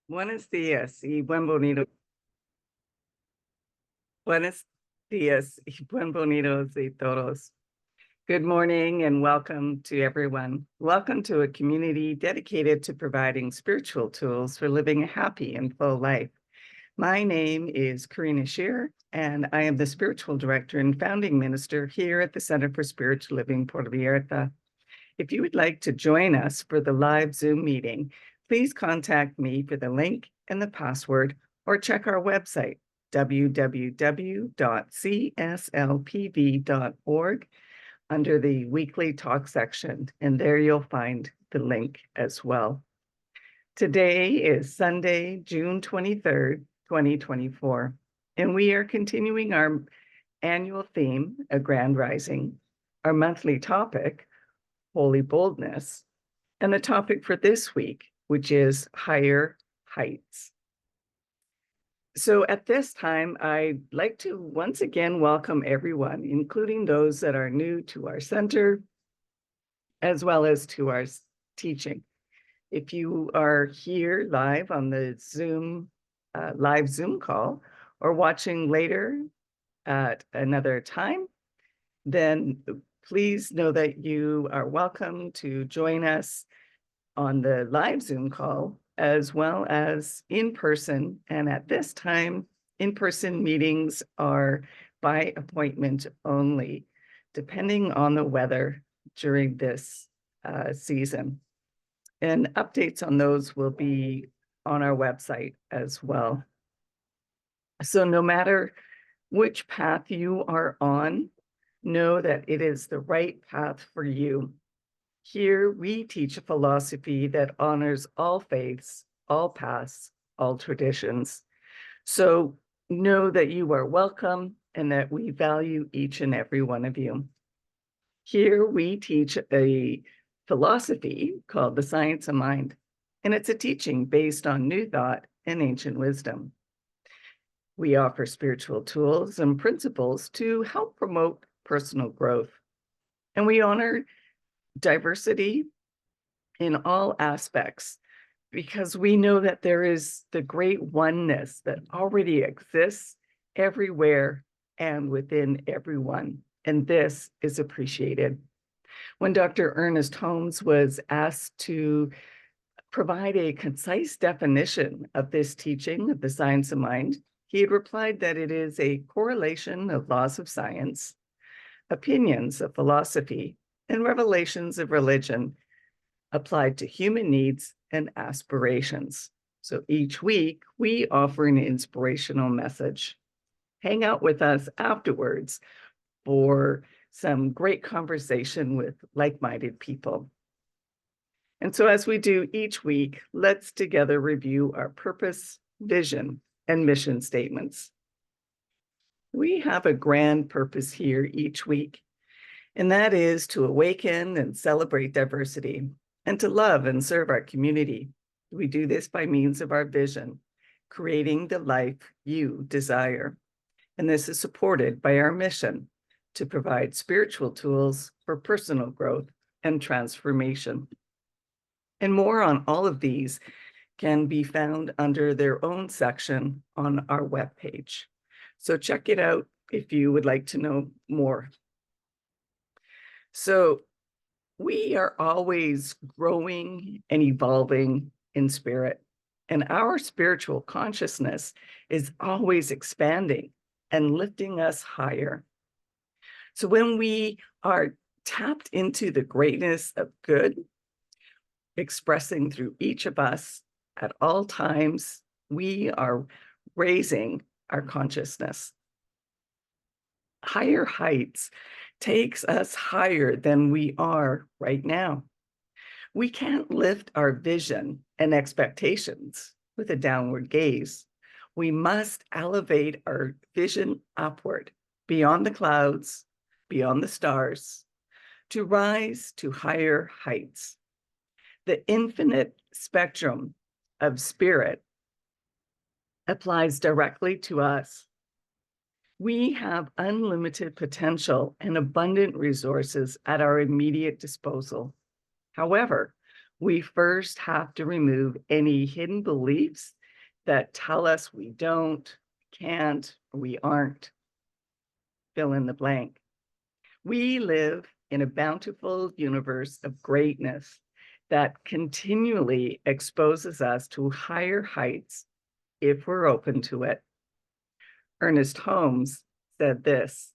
Buenos días y buen bonito. Buenos días y buen bonitos y todos. Good morning and welcome to everyone. Welcome to a community dedicated to providing spiritual tools for living a happy and full life. My name is Karina Shear, and I am the spiritual director and founding minister here at the Center for Spiritual Living Puerto Vallarta. If you would like to join us for the live Zoom meeting, please contact me for the link and the password, or check our website, www.cslpv.org, under the weekly talk section, and there you'll find the link as well. Today is Sunday, June 23rd, 2024, and we are continuing our annual theme, A Grand Rising, our monthly topic, Holy Boldness, and the topic for this week, which is Higher Heights. So at this time, I'd like to once again welcome everyone, including those that are new to our center, as well as to our teaching. If you are here live on the Zoom, live Zoom call, or watching later at another time, then please know that you are welcome to join us on the live Zoom call, as well as in person. And at this time, in-person meetings are by appointment only, depending on the weather during this season. And updates on those will be on our website as well. So no matter which path you are on, know that it is the right path for you. Here we teach a philosophy that honors all faiths, all paths, all traditions. So know that you are welcome and that we value each and every one of you. Here we teach a philosophy called the Science of Mind, and it's a teaching based on new thought and ancient wisdom. We offer spiritual tools and principles to help promote personal growth, and we honor diversity in all aspects, because we know that there is the great oneness that already exists everywhere and within everyone, and this is appreciated. When Dr. Ernest Holmes was asked to provide a concise definition of this teaching of the science of mind, he had replied that it is a correlation of laws of science, opinions of philosophy, and revelations of religion applied to human needs and aspirations. So each week, we offer an inspirational message. Hang out with us afterwards for some great conversation with like-minded people. And so as we do each week, let's together review our purpose, vision, and mission statements. We have a grand purpose here each week, and that is to awaken and celebrate diversity and to love and serve our community. We do this by means of our vision, creating the life you desire. And this is supported by our mission to provide spiritual tools for personal growth and transformation. And more on all of these can be found under their own section on our webpage. So check it out if you would like to know more. So we are always growing and evolving in spirit, and our spiritual consciousness is always expanding and lifting us higher. So when we are tapped into the greatness of good, expressing through each of us at all times, we are raising our consciousness. Higher heights takes us higher than we are right now. We can't lift our vision and expectations with a downward gaze. We must elevate our vision upward, beyond the clouds, beyond the stars, to rise to higher heights. The infinite spectrum of spirit applies directly to us. We have unlimited potential and abundant resources at our immediate disposal. However, We first have to remove any hidden beliefs that tell us we don't, can't, or we aren't. Fill in the blank. We live in a bountiful universe of greatness that continually exposes us to higher heights if we're open to it. Ernest Holmes said this: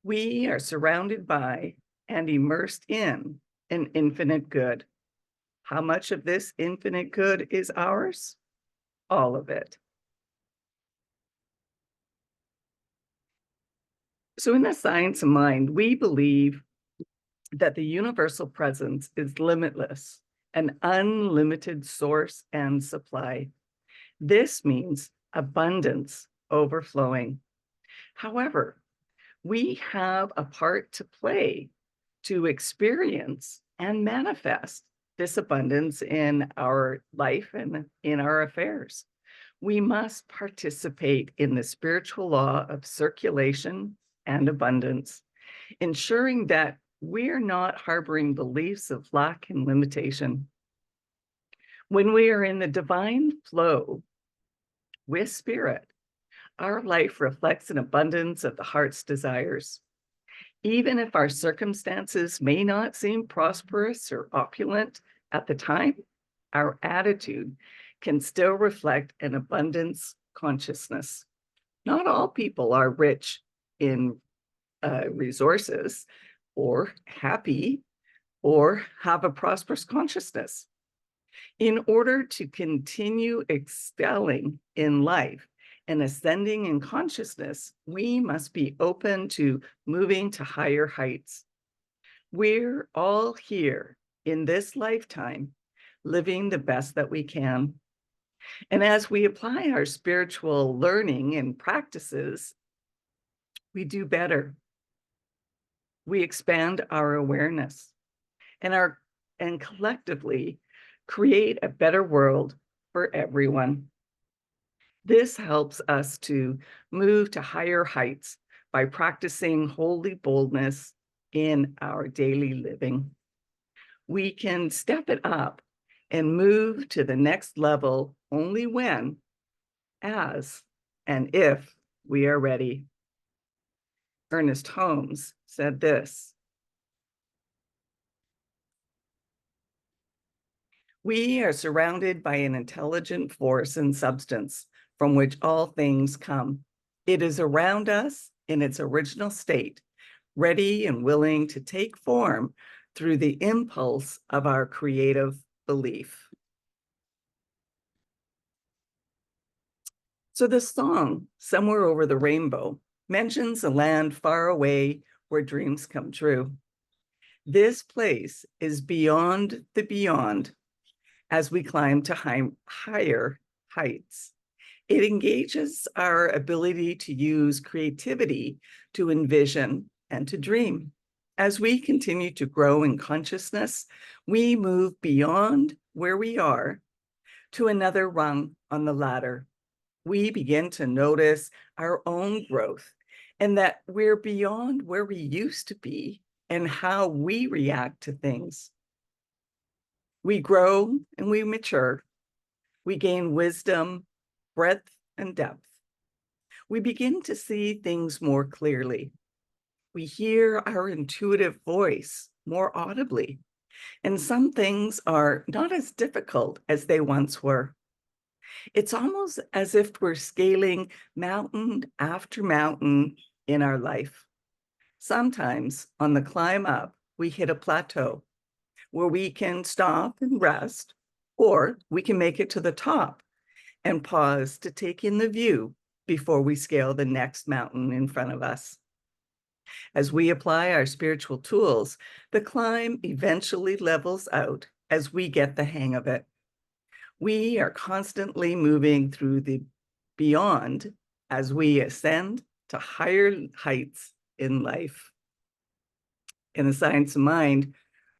"We are surrounded by and immersed in an infinite good. How much of this infinite good is ours? All of it." So in the science of mind, we believe that the universal presence is limitless, an unlimited source and supply. This means abundance overflowing. However, we have a part to play to experience and manifest this abundance in our life and in our affairs. We must participate in the spiritual law of circulation and abundance, ensuring that we're not harboring beliefs of lack and limitation. When we are in the divine flow with spirit, our life reflects an abundance of the heart's desires. Even if our circumstances may not seem prosperous or opulent at the time, our attitude can still reflect an abundance consciousness. Not all people are rich in resources or happy or have a prosperous consciousness. In order to continue excelling in life and ascending in consciousness, we must be open to moving to higher heights. We're all here in this lifetime, living the best that we can. And as we apply our spiritual learning and practices, we do better. We expand our awareness and collectively create a better world for everyone. This helps us to move to higher heights by practicing holy boldness in our daily living. We can step it up and move to the next level only when, as, and if we are ready. Ernest Holmes said this: "We are surrounded by an intelligent force and substance from which all things come. It is around us in its original state, ready and willing to take form through the impulse of our creative belief." So the song, "Somewhere Over the Rainbow," mentions a land far away where dreams come true. This place is beyond the beyond as we climb to higher heights. It engages our ability to use creativity to envision and to dream. As we continue to grow in consciousness, we move beyond where we are to another rung on the ladder. We begin to notice our own growth and that we're beyond where we used to be and how we react to things. We grow and we mature. We gain wisdom, breadth, and depth. We begin to see things more clearly. We hear our intuitive voice more audibly, and some things are not as difficult as they once were. It's almost as if we're scaling mountain after mountain in our life. Sometimes on the climb up, we hit a plateau where we can stop and rest, or we can make it to the top and pause to take in the view before we scale the next mountain in front of us. As we apply our spiritual tools, the climb eventually levels out as we get the hang of it. We are constantly moving through the beyond as we ascend to higher heights in life. In The Science of Mind,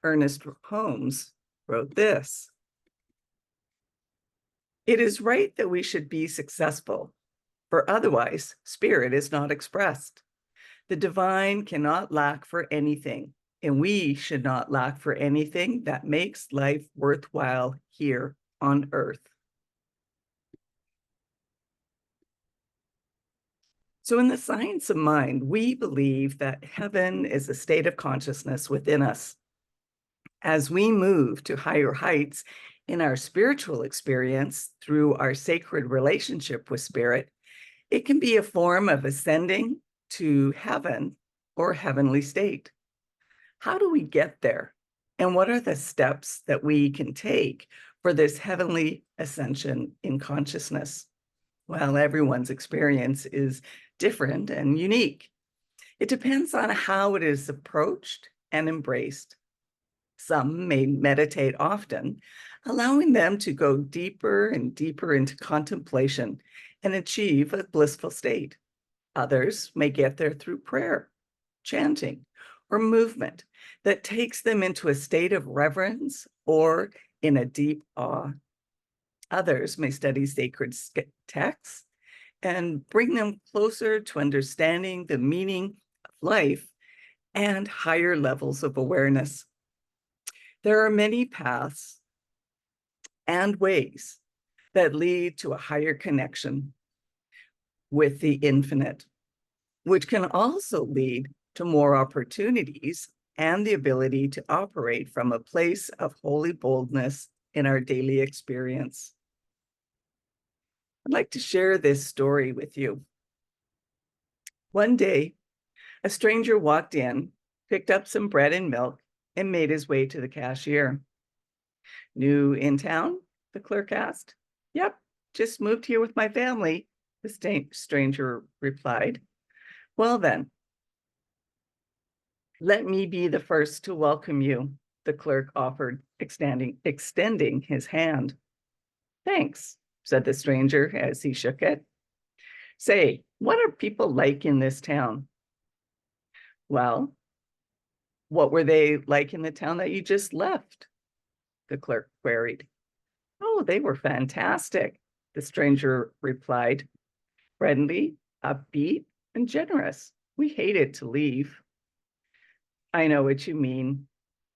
Ernest Holmes wrote this: "It is right that we should be successful, for otherwise spirit is not expressed. The divine cannot lack for anything, and we should not lack for anything that makes life worthwhile here on earth. So in the science of mind, we believe that heaven is a state of consciousness within us. As we move to higher heights in our spiritual experience through our sacred relationship with spirit, it can be a form of ascending to heaven or heavenly state. How do we get there? And what are the steps that we can take for this heavenly ascension in consciousness? Well, everyone's experience is different and unique. It depends on how it is approached and embraced. Some may meditate often, allowing them to go deeper and deeper into contemplation and achieve a blissful state. Others may get there through prayer, chanting, or movement that takes them into a state of reverence or in a deep awe. Others may study sacred texts and bring them closer to understanding the meaning of life and higher levels of awareness. There are many paths and ways that lead to a higher connection with the infinite, which can also lead to more opportunities and the ability to operate from a place of holy boldness in our daily experience. I'd like to share this story with you. One day, a stranger walked in, picked up some bread and milk, and made his way to the cashier. New in town? The clerk asked. Yep, just moved here with my family, the stranger replied. Well then, let me be the first to welcome you, the clerk offered, extending his hand. Thanks, said the stranger as he shook it. Say, what are people like in this town? Well, what were they like in the town that you just left? The clerk queried. Oh, they were fantastic, the stranger replied. Friendly, upbeat, and generous. We hated to leave. I know what you mean,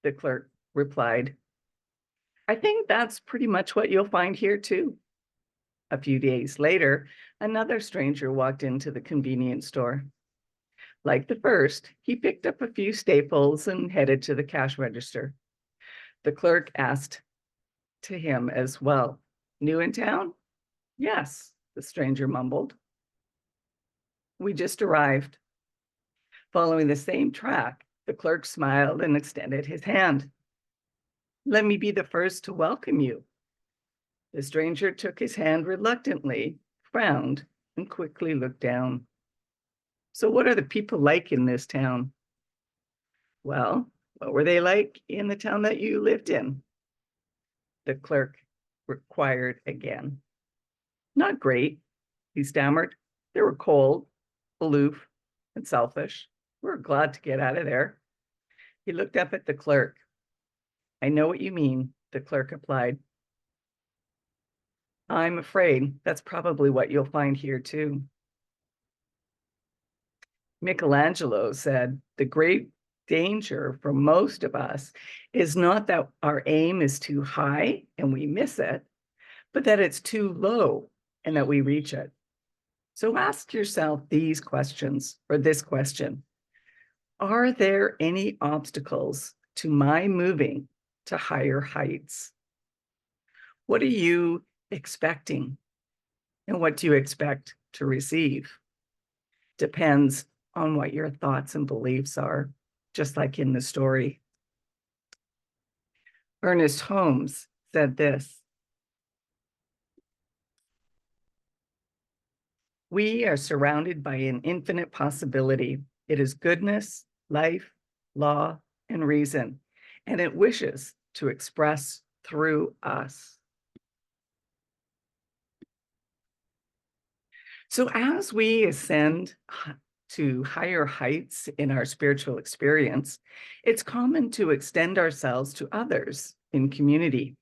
the clerk replied. I think that's pretty much what you'll find here too. A few days later, another stranger walked into the convenience store. Like the first, he picked up a few staples and headed to the cash register. The clerk asked to him as well. New in town? Yes, the stranger mumbled. We just arrived. Following the same track, the clerk smiled and extended his hand. Let me be the first to welcome you. The stranger took his hand reluctantly, frowned, and quickly looked down. So what are the people like in this town? Well, what were they like in the town that you lived in? The clerk inquired again. Not great, he stammered. They were cold, aloof, and selfish. We were glad to get out of there. He looked up at the clerk. I know what you mean, the clerk replied. I'm afraid that's probably what you'll find here too. Michelangelo said, the great danger for most of us is not that our aim is too high and we miss it, but that it's too low and that we reach it. So ask yourself these questions, or this question. Are there any obstacles to my moving to higher heights? What are you expecting? And what do you expect to receive? Depends on what your thoughts and beliefs are, just like in the story. Ernest Holmes said this: we are surrounded by an infinite possibility. It is goodness, life, law, and reason, and it wishes to express through us. So as we ascend to higher heights in our spiritual experience, it's common to extend ourselves to others in community.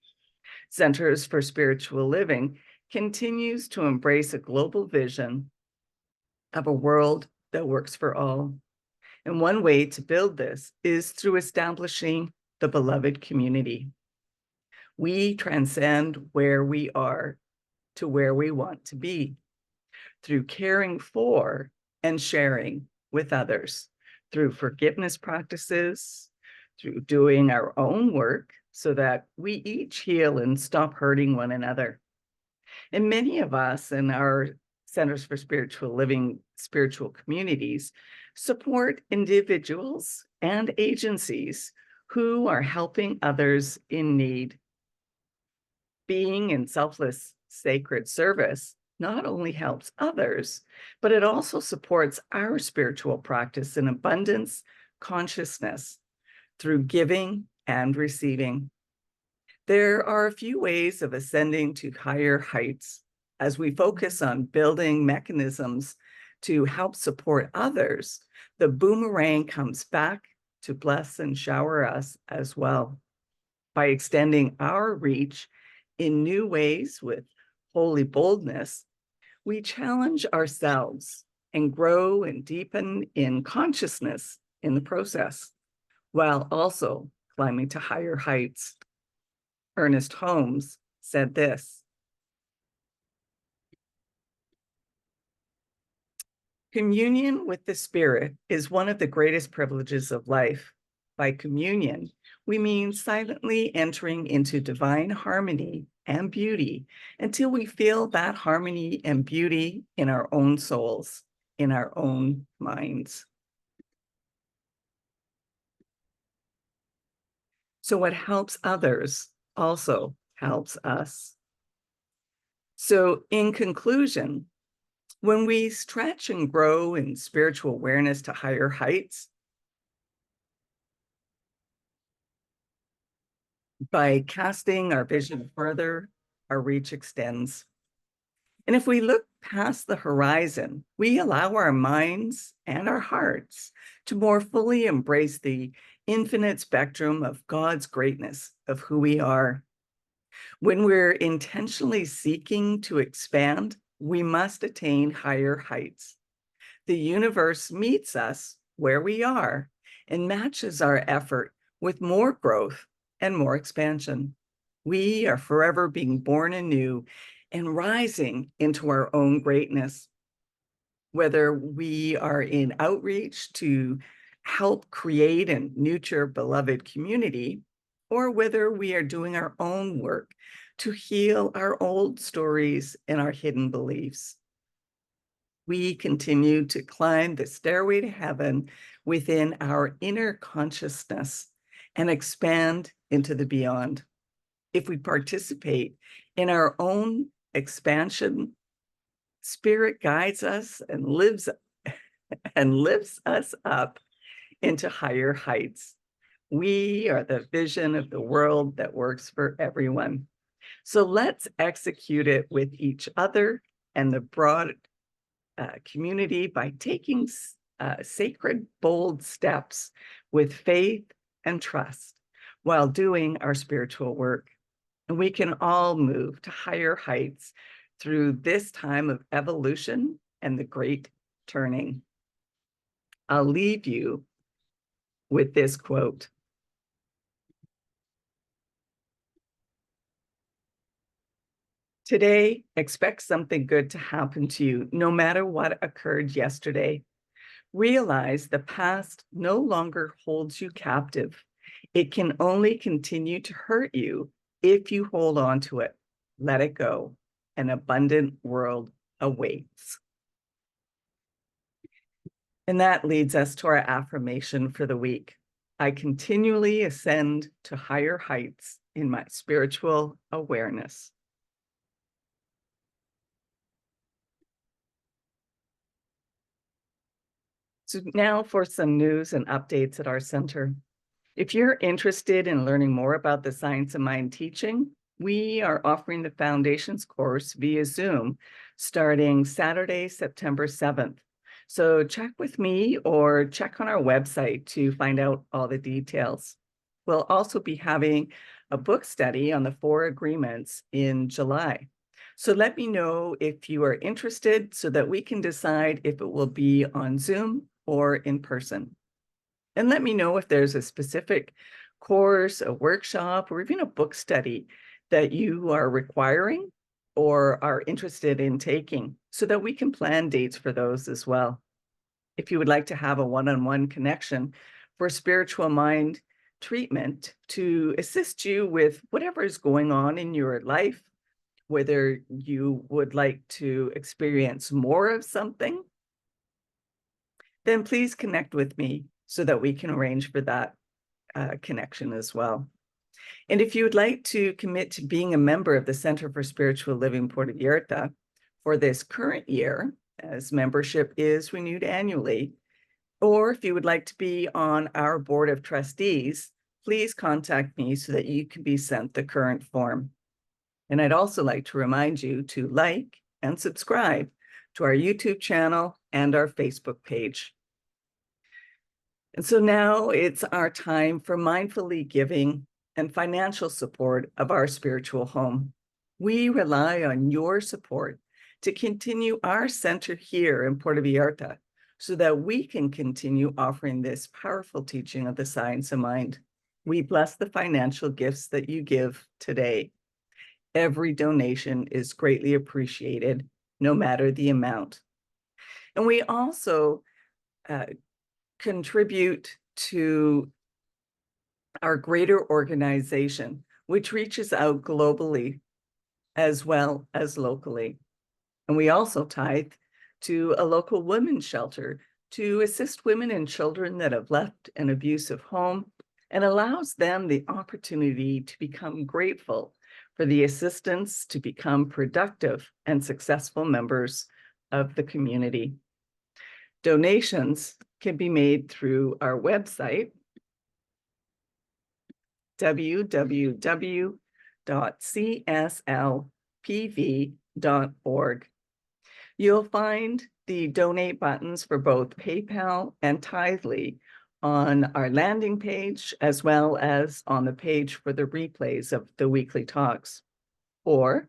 Centers for Spiritual Living continues to embrace a global vision of a world that works for all. And one way to build this is through establishing the beloved community. We transcend where we are to where we want to be through caring for and sharing with others, through forgiveness practices, through doing our own work so that we each heal and stop hurting one another. And many of us in our Centers for Spiritual Living, spiritual communities, support individuals and agencies who are helping others in need. Being in selfless, sacred service not only helps others, but it also supports our spiritual practice in abundance consciousness through giving and receiving. There are a few ways of ascending to higher heights as we focus on building mechanisms to help support others. The boomerang comes back to bless and shower us as well. By extending our reach in new ways with holy boldness, we challenge ourselves and grow and deepen in consciousness in the process, while also climbing to higher heights. Ernest Holmes said this: communion with the Spirit is one of the greatest privileges of life. By communion, we mean silently entering into divine harmony and beauty until we feel that harmony and beauty in our own souls, in our own minds. So what helps others also helps us. So in conclusion, when we stretch and grow in spiritual awareness to higher heights, by casting our vision further, our reach extends. And if we look past the horizon, we allow our minds and our hearts to more fully embrace the infinite spectrum of God's greatness of who we are. When we're intentionally seeking to expand, we must attain higher heights. The universe meets us where we are and matches our effort with more growth and more expansion. We are forever being born anew and rising into our own greatness. Whether we are in outreach to help create and nurture beloved community, or whether we are doing our own work to heal our old stories and our hidden beliefs, we continue to climb the stairway to heaven within our inner consciousness and expand into the beyond. If we participate in our own expansion, Spirit guides us and lifts us up into higher heights. We are the vision of the world that works for everyone. So let's execute it with each other and the broad community by taking sacred, bold steps with faith and trust while doing our spiritual work. And we can all move to higher heights through this time of evolution and the great turning. I'll leave you with this quote. Today, expect something good to happen to you, no matter what occurred yesterday. Realize the past no longer holds you captive. It can only continue to hurt you if you hold on to it. Let it go. An abundant world awaits. And that leads us to our affirmation for the week. I continually ascend to higher heights in my spiritual awareness. So now for some news and updates at our center. If you're interested in learning more about the Science of Mind teaching, we are offering the Foundations course via Zoom starting Saturday, September 7th. So check with me or check on our website to find out all the details. We'll also be having a book study on the 4 agreements in July. So let me know if you are interested so that we can decide if it will be on Zoom or in person. And let me know if there's a specific course, a workshop, or even a book study that you are requiring or are interested in taking so that we can plan dates for those as well. If you would like to have a one-on-one connection for spiritual mind treatment to assist you with whatever is going on in your life, whether you would like to experience more of something, then please connect with me so that we can arrange for that connection as well. And if you would like to commit to being a member of the Center for Spiritual Living Puerto Vallarta for this current year, as membership is renewed annually, or if you would like to be on our board of trustees, please contact me so that you can be sent the current form. And I'd also like to remind you to like and subscribe to our YouTube channel and our Facebook page. And so now it's our time for mindfully giving and financial support of our spiritual home. We rely on your support to continue our center here in Puerto Vallarta so that we can continue offering this powerful teaching of the science of mind. We bless the financial gifts that you give today. Every donation is greatly appreciated, no matter the amount. And we also contribute to our greater organization, which reaches out globally as well as locally. And we also tithe to a local women's shelter to assist women and children that have left an abusive home and allows them the opportunity to become grateful for the assistance to become productive and successful members of the community. Donations can be made through our website, www.cslpv.org. You'll find the donate buttons for both PayPal and Tithely on our landing page, as well as on the page for the replays of the weekly talks. Or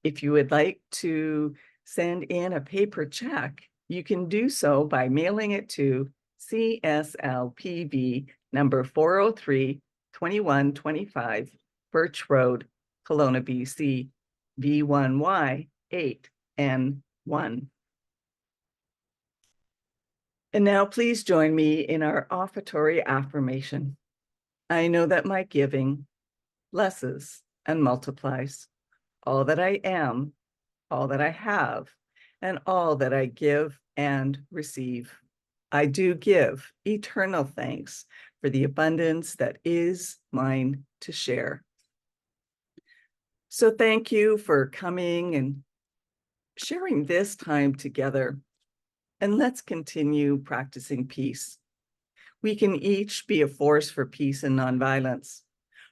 if you would like to send in a paper check, you can do so by mailing it to CSLPV number 403 2125 Birch Road, Kelowna, BC, V1Y8N1. And now please join me in our offertory affirmation. I know that my giving blesses and multiplies all that I am, all that I have, and all that I give and receive. I do give eternal thanks for the abundance that is mine to share. So thank you for coming and sharing this time together. And let's continue practicing peace. We can each be a force for peace and nonviolence.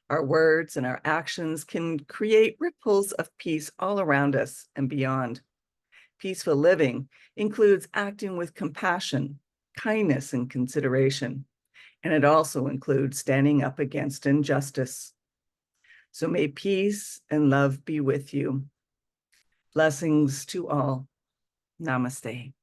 Our words and our actions can create ripples of peace all around us and beyond. Peaceful living includes acting with compassion, kindness, and consideration. And it also includes standing up against injustice. So may peace and love be with you. Blessings to all. Namaste.